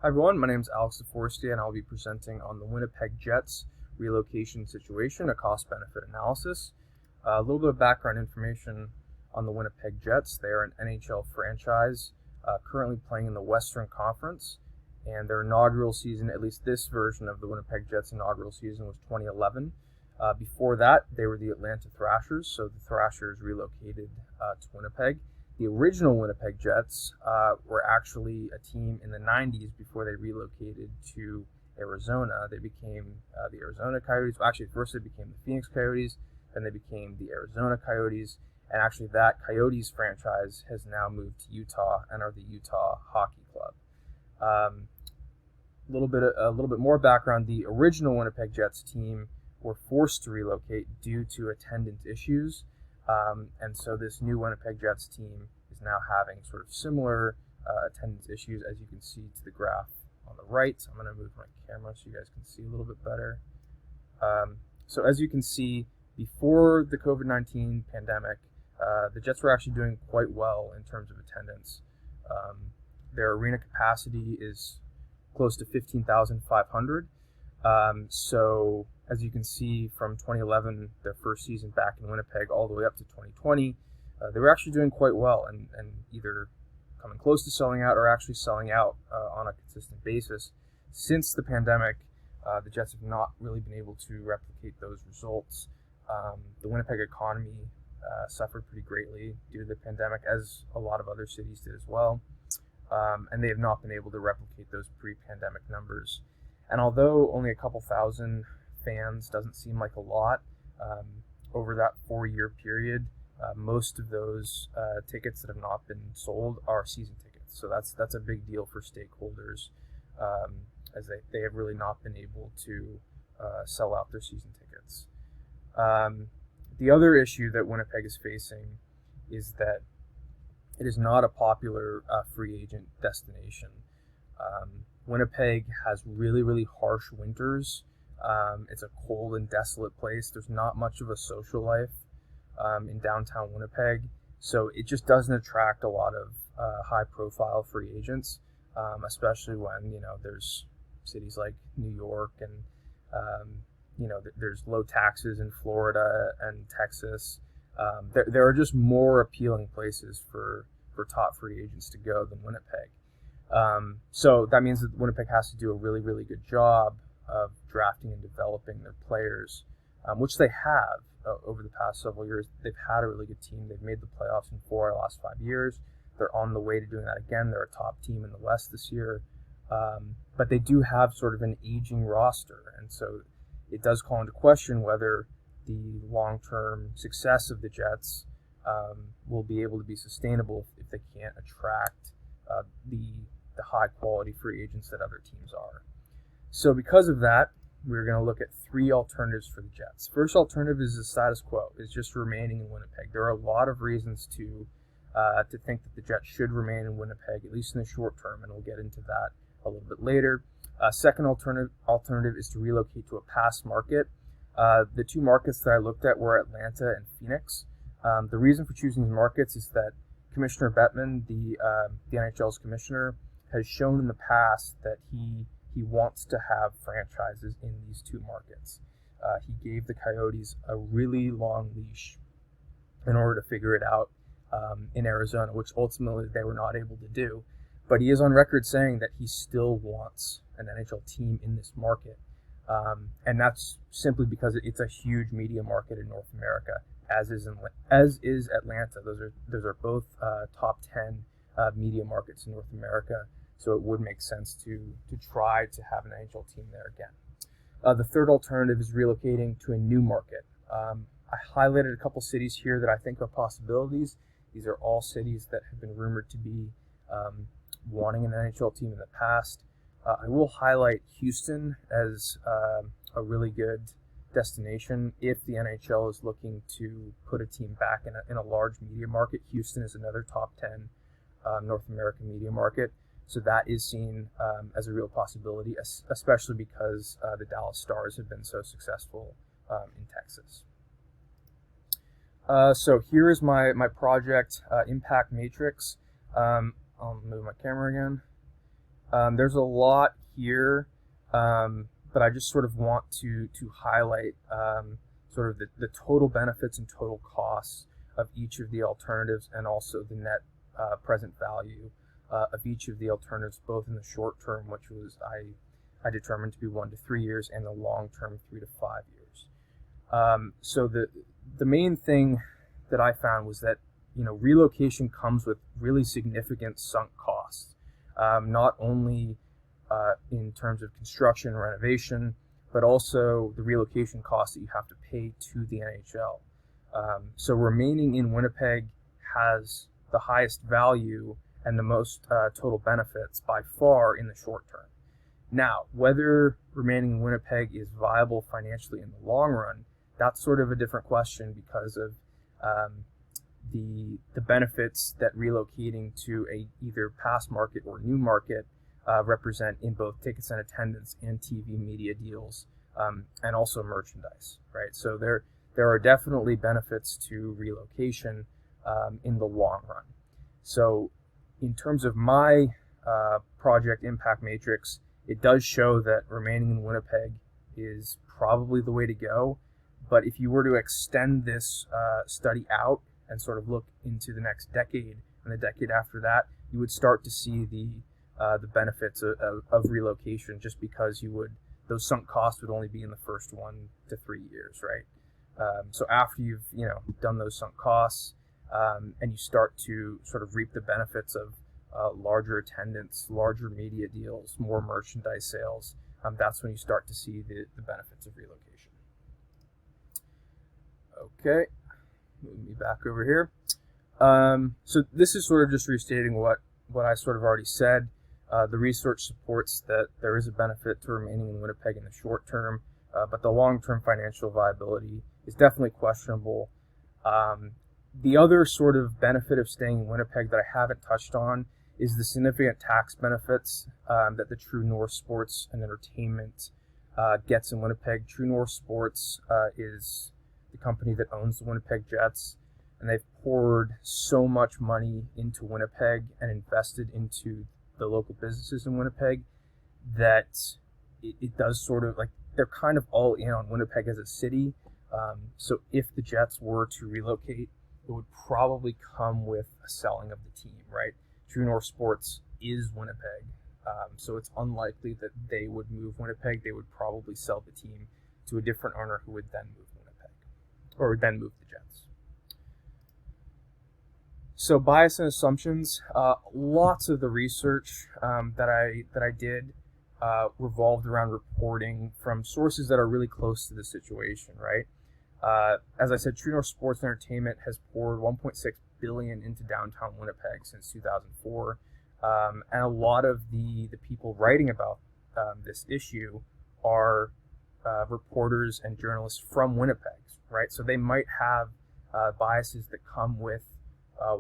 Hi everyone, my name is Alex DeForestier and I'll be presenting on the Winnipeg Jets relocation situation, a cost-benefit analysis. A little bit of background information on the Winnipeg Jets. They are an NHL franchise currently playing in the Western Conference, and their inaugural season, at least this version of the Winnipeg Jets inaugural season, was 2011. Before that, they were the Atlanta Thrashers, so the Thrashers relocated to Winnipeg. The original Winnipeg Jets were actually a team in the 90s before they relocated to Arizona. They became the Arizona Coyotes. Well, actually, first they became the Phoenix Coyotes, then they became the Arizona Coyotes, and actually that Coyotes franchise has now moved to Utah and are the Utah Hockey Club. A little bit more background. The original Winnipeg Jets team were forced to relocate due to attendance issues. And so this new Winnipeg Jets team is now having sort of similar attendance issues, as you can see to the graph on the right. I'm going to move my camera so you guys can see a little bit better. So as you can see, before the COVID-19 pandemic, the Jets were actually doing quite well in terms of attendance. Their arena capacity is close to 15,500. So as you can see, from 2011, their first season back in Winnipeg, all the way up to 2020, they were actually doing quite well and either coming close to selling out or actually selling out on a consistent basis. Since the pandemic, the Jets have not really been able to replicate those results. The Winnipeg economy suffered pretty greatly due to the pandemic, as a lot of other cities did as well. And they have not been able to replicate those pre-pandemic numbers. And although only a couple thousand fans doesn't seem like a lot, over that 4-year period, most of those tickets that have not been sold are season tickets. So that's a big deal for stakeholders, as they have really not been able to sell out their season tickets. The other issue that Winnipeg is facing is that it is not a popular free agent destination. Winnipeg has really, really harsh winters. It's a cold and desolate place. There's not much of a social life in downtown Winnipeg, so it just doesn't attract a lot of high-profile free agents, especially when there's cities like New York and there's low taxes in Florida and Texas. There are just more appealing places for top free agents to go than Winnipeg. So that means that Winnipeg has to do a really, really good job of drafting and developing their players, which they have over the past several years. They've had a really good team. They've made the playoffs in 4 of the last 5 years. They're on the way to doing that again. They're a top team in the West this year. But they do have sort of an aging roster, and so it does call into question whether the long-term success of the Jets will be able to be sustainable if they can't attract the high-quality free agents that other teams are. So because of that, we're going to look at 3 alternatives for the Jets. First alternative is the status quo, is just remaining in Winnipeg. There are a lot of reasons to think that the Jets should remain in Winnipeg, at least in the short term, and we'll get into that a little bit later. Second alternative is to relocate to a past market. The 2 markets that I looked at were Atlanta and Phoenix. The reason for choosing these markets is that Commissioner Bettman, the NHL's commissioner, has shown in the past that he wants to have franchises in these 2 markets. He gave the Coyotes a really long leash in order to figure it out in Arizona, which ultimately they were not able to do. But he is on record saying that he still wants an NHL team in this market. And that's simply because it's a huge media market in North America, as is Atlanta. Those are both top 10 media markets in North America. So it would make sense to try to have an NHL team there again. The third alternative is relocating to a new market. I highlighted a couple cities here that I think are possibilities. These are all cities that have been rumored to be wanting an NHL team in the past. I will highlight Houston as a really good destination if the NHL is looking to put a team back in a large media market. Houston is another top 10 North American media market. So that is seen as a real possibility, especially because the Dallas Stars have been so successful in Texas. So here is my project impact matrix. I'll move my camera again. There's a lot here, but I just sort of want to highlight sort of the total benefits and total costs of each of the alternatives, and also the net present value of each of the alternatives, both in the short term, which was I determined to be 1 to 3 years, and the long term 3 to 5 years. So the main thing that I found was that relocation comes with really significant sunk costs, not only in terms of construction and renovation, but also the relocation costs that you have to pay to the NHL. So remaining in Winnipeg has the highest value and the most total benefits by far in the short term. Now, whether remaining in Winnipeg is viable financially in the long run, that's sort of a different question, because of the benefits that relocating to a either past market or new market represent in both tickets and attendance and TV media deals, and also merchandise, right? So there are definitely benefits to relocation in the long run. So in terms of my project impact matrix, it does show that remaining in Winnipeg is probably the way to go. But if you were to extend this study out and sort of look into the next decade and the decade after that, you would start to see the benefits of relocation, just because those sunk costs would only be in the first 1 to 3 years, right? So after you've done those sunk costs, and you start to sort of reap the benefits of larger attendance, larger media deals, more merchandise sales, that's when you start to see the benefits of relocation. Okay, moving me back over here. So this is sort of just restating what I sort of already said. The research supports that there is a benefit to remaining in Winnipeg in the short term, but the long-term financial viability is definitely questionable. The other sort of benefit of staying in Winnipeg that I haven't touched on is the significant tax benefits that the True North Sports and Entertainment gets in Winnipeg. True North Sports is the company that owns the Winnipeg Jets, and they've poured so much money into Winnipeg and invested into the local businesses in Winnipeg that it does sort of, like, they're kind of all in on Winnipeg as a city. So if the Jets were to relocate, it would probably come with a selling of the team, right? True North Sports is Winnipeg, so it's unlikely that they would move Winnipeg. They would probably sell the team to a different owner who would then move Winnipeg, or would then move the Jets. So bias and assumptions. Lots of the research that I did revolved around reporting from sources that are really close to the situation, right? As I said, True North Sports and Entertainment has poured $1.6 billion into downtown Winnipeg since 2004, and a lot of the people writing about this issue are reporters and journalists from Winnipeg, right? So they might have biases that come with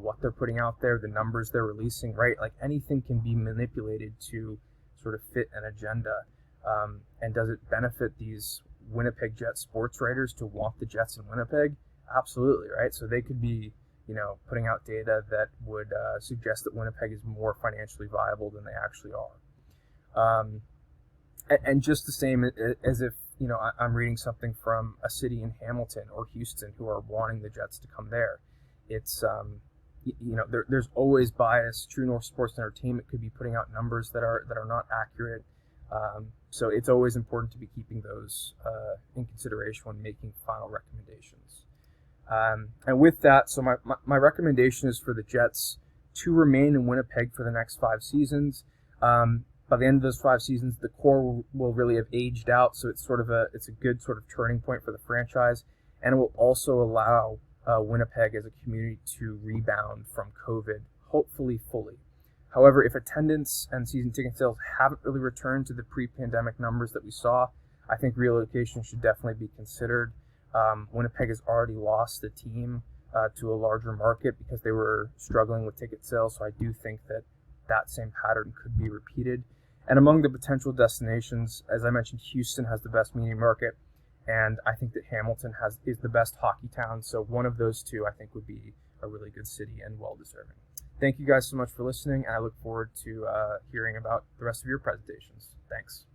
what they're putting out there, the numbers they're releasing, right? Like, anything can be manipulated to sort of fit an agenda. And does it benefit these Winnipeg Jets sports writers to want the Jets in Winnipeg? Absolutely, right? So they could be, putting out data that would suggest that Winnipeg is more financially viable than they actually are. And just the same as if, I'm reading something from a city in Hamilton or Houston who are wanting the Jets to come there. It's, there's always bias. True North Sports and Entertainment could be putting out numbers that are not accurate. So it's always important to be keeping those in consideration when making final recommendations. And with that, so my recommendation is for the Jets to remain in Winnipeg for the next 5 seasons. By the end of those 5 seasons, the core will really have aged out, so it's a good sort of turning point for the franchise, and it will also allow Winnipeg as a community to rebound from COVID, hopefully fully. However, if attendance and season ticket sales haven't really returned to the pre-pandemic numbers that we saw, I think relocation should definitely be considered. Winnipeg has already lost the team to a larger market because they were struggling with ticket sales, so I do think that same pattern could be repeated. And among the potential destinations, as I mentioned, Houston has the best media market, and I think that Hamilton is the best hockey town, so one of those two I think would be a really good city and well-deserving. Thank you guys so much for listening, and I look forward to hearing about the rest of your presentations. Thanks.